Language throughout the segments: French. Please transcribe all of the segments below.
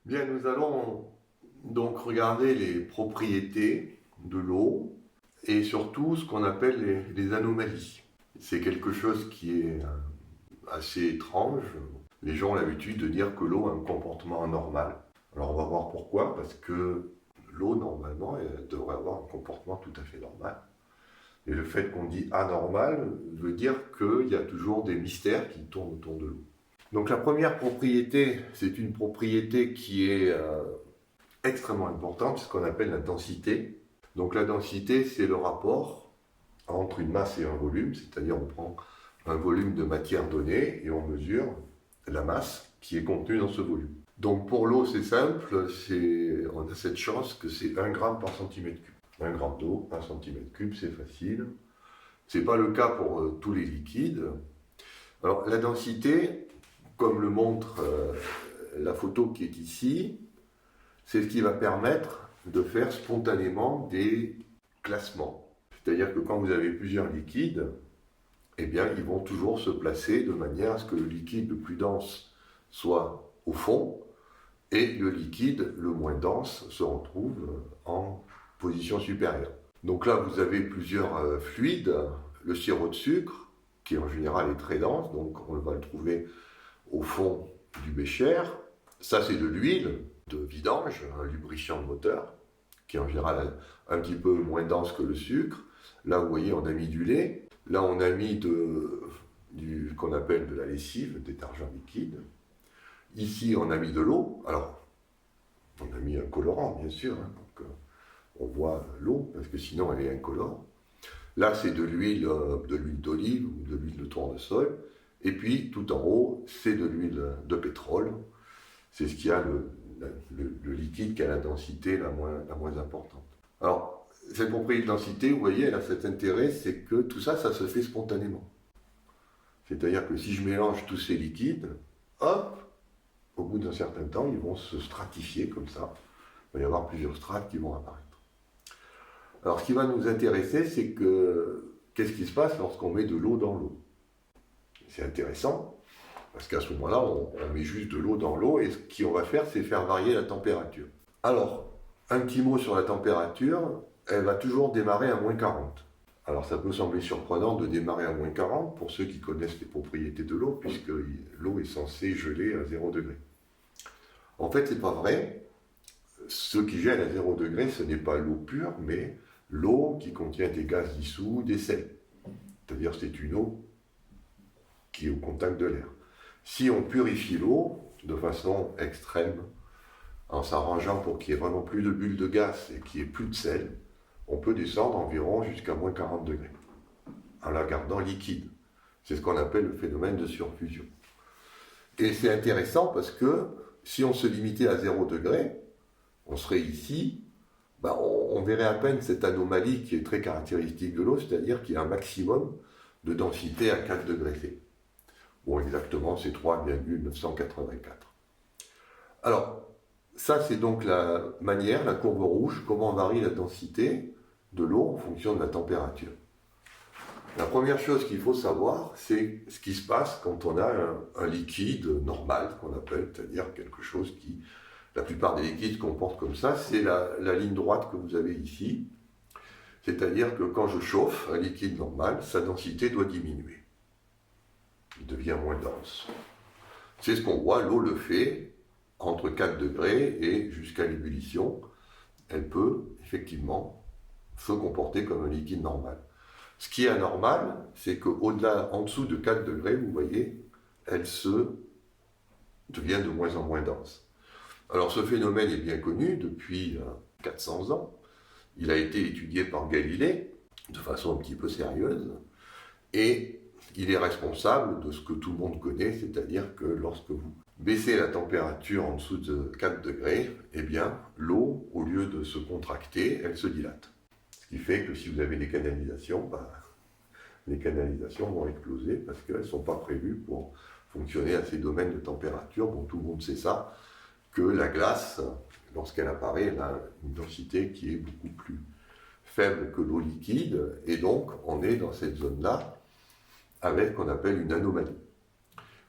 Bien, nous allons donc regarder les propriétés de l'eau et surtout ce qu'on appelle les anomalies. C'est quelque chose qui est assez étrange. Les gens ont l'habitude de dire que l'eau a un comportement anormal. Alors on va voir pourquoi, parce que l'eau, normalement, elle devrait avoir un comportement tout à fait normal. Et le fait qu'on dit anormal veut dire qu'il y a toujours des mystères qui tournent autour de l'eau. Donc la première propriété, c'est une propriété qui est extrêmement importante, c'est ce qu'on appelle la densité. Donc la densité, c'est le rapport entre une masse et un volume, c'est-à-dire on prend un volume de matière donnée et on mesure la masse qui est contenue dans ce volume. Donc pour l'eau, c'est simple, on a cette chance que c'est 1 gramme par centimètre cube. 1 gramme d'eau, 1 centimètre cube, c'est facile. Ce n'est pas le cas pour tous les liquides. Alors la densité, comme le montre la photo qui est ici, c'est ce qui va permettre de faire spontanément des classements. C'est-à-dire que quand vous avez plusieurs liquides, eh bien, ils vont toujours se placer de manière à ce que le liquide le plus dense soit au fond et le liquide le moins dense se retrouve en position supérieure. Donc là, vous avez plusieurs fluides. Le sirop de sucre, qui en général est très dense, donc on va le trouver au fond du bécher. Ça, c'est de l'huile de vidange, un lubrifiant de moteur, qui est en général un petit peu moins dense que le sucre. Là, vous voyez, on a mis du lait. Là, on a mis qu'on appelle de la lessive, détergent liquide. Ici, on a mis de l'eau. Alors, on a mis un colorant, bien sûr, hein, donc on voit l'eau, parce que sinon, elle est incolore. Là, c'est de l'huile d'olive ou de l'huile de tournesol. Et puis, tout en haut, c'est de l'huile de pétrole. C'est ce qui a le liquide qui a la densité la moins importante. Alors, cette propriété de densité, vous voyez, elle a cet intérêt, c'est que tout ça, ça se fait spontanément. C'est-à-dire que si je mélange tous ces liquides, hop, au bout d'un certain temps, ils vont se stratifier comme ça. Il va y avoir plusieurs strates qui vont apparaître. Alors, ce qui va nous intéresser, c'est qu'est-ce qui se passe lorsqu'on met de l'eau dans l'eau? C'est intéressant, parce qu'à ce moment-là, on met juste de l'eau dans l'eau, et ce qu'on va faire, c'est faire varier la température. Alors, un petit mot sur la température, elle va toujours démarrer à moins 40. Alors ça peut sembler surprenant de démarrer à moins 40 pour ceux qui connaissent les propriétés de l'eau, puisque l'eau est censée geler à 0 degré. En fait, c'est pas vrai. Ce qui gèle à 0 degré, ce n'est pas l'eau pure, mais l'eau qui contient des gaz dissous, des sels. C'est-à-dire c'est une eau qui est au contact de l'air. Si on purifie l'eau de façon extrême, en s'arrangeant pour qu'il n'y ait vraiment plus de bulles de gaz et qu'il n'y ait plus de sel, on peut descendre environ jusqu'à moins 40 degrés, en la gardant liquide. C'est ce qu'on appelle le phénomène de surfusion. Et c'est intéressant parce que si on se limitait à 0 degré, on serait ici, on verrait à peine cette anomalie qui est très caractéristique de l'eau, c'est-à-dire qu'il y a un maximum de densité à 4 degrés C. Bon, exactement, c'est 3,984. Alors, ça, c'est donc la manière, la courbe rouge, comment varie la densité de l'eau en fonction de la température. La première chose qu'il faut savoir, c'est ce qui se passe quand on a un liquide normal, qu'on appelle, c'est-à-dire quelque chose qui, la plupart des liquides se comportent comme ça, c'est la ligne droite que vous avez ici. C'est-à-dire que quand je chauffe un liquide normal, sa densité doit diminuer. Il devient moins dense. C'est ce qu'on voit, l'eau le fait entre 4 degrés et jusqu'à l'ébullition. Elle peut effectivement se comporter comme un liquide normal. Ce qui est anormal, c'est qu'au-delà, en dessous de 4 degrés, vous voyez, elle devient de moins en moins dense. Alors ce phénomène est bien connu depuis 400 ans. Il a été étudié par Galilée de façon un petit peu sérieuse et il est responsable de ce que tout le monde connaît, c'est-à-dire que lorsque vous baissez la température en dessous de 4 degrés, eh bien l'eau, au lieu de se contracter, elle se dilate. Ce qui fait que si vous avez des canalisations, les canalisations vont exploser parce qu'elles ne sont pas prévues pour fonctionner à ces domaines de température. Bon, tout le monde sait ça, que la glace, lorsqu'elle apparaît, elle a une densité qui est beaucoup plus faible que l'eau liquide, et donc on est dans cette zone-là avec ce qu'on appelle une anomalie.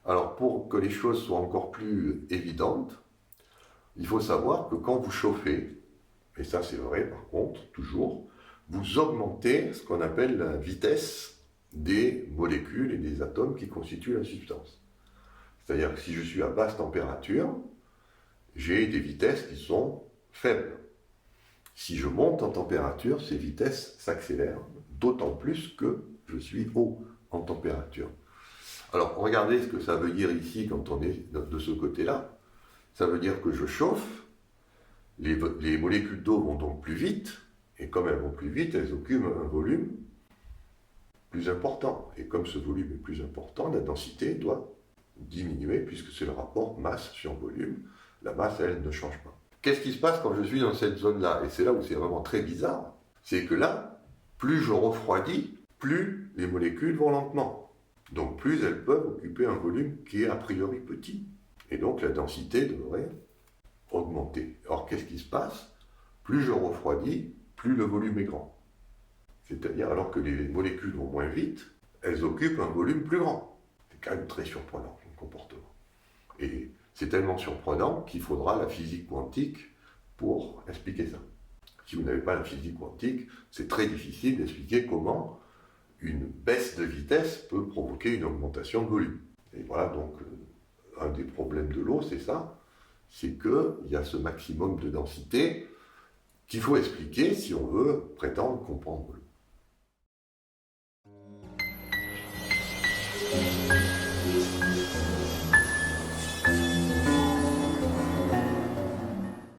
Alors pour que les choses soient encore plus évidentes, Il faut savoir que quand vous chauffez, et ça c'est vrai par contre, toujours, vous augmentez ce qu'on appelle la vitesse des molécules et des atomes qui constituent la substance. C'est-à-dire que si je suis à basse température, j'ai des vitesses qui sont faibles. Si je monte en température, ces vitesses s'accélèrent, d'autant plus que je suis haut en température. Alors, regardez ce que ça veut dire ici quand on est de ce côté-là. Ça veut dire que je chauffe, les molécules d'eau vont donc plus vite, et comme elles vont plus vite, elles occupent un volume plus important. Et comme ce volume est plus important, la densité doit diminuer, puisque c'est le rapport masse sur volume. La masse, elle, ne change pas. Qu'est-ce qui se passe quand je suis dans cette zone-là? Et c'est là où c'est vraiment très bizarre. C'est que là, plus je refroidis, plus les molécules vont lentement. Donc plus elles peuvent occuper un volume qui est a priori petit. Et donc la densité devrait augmenter. Or, qu'est-ce qui se passe? Plus je refroidis, plus le volume est grand. C'est-à-dire, alors que les molécules vont moins vite, elles occupent un volume plus grand. C'est quand même très surprenant, le comportement. Et c'est tellement surprenant qu'il faudra la physique quantique pour expliquer ça. Si vous n'avez pas la physique quantique, c'est très difficile d'expliquer comment une baisse de vitesse peut provoquer une augmentation de volume. Et voilà, donc, un des problèmes de l'eau, c'est ça, c'est qu'il y a ce maximum de densité qu'il faut expliquer si on veut prétendre comprendre l'eau.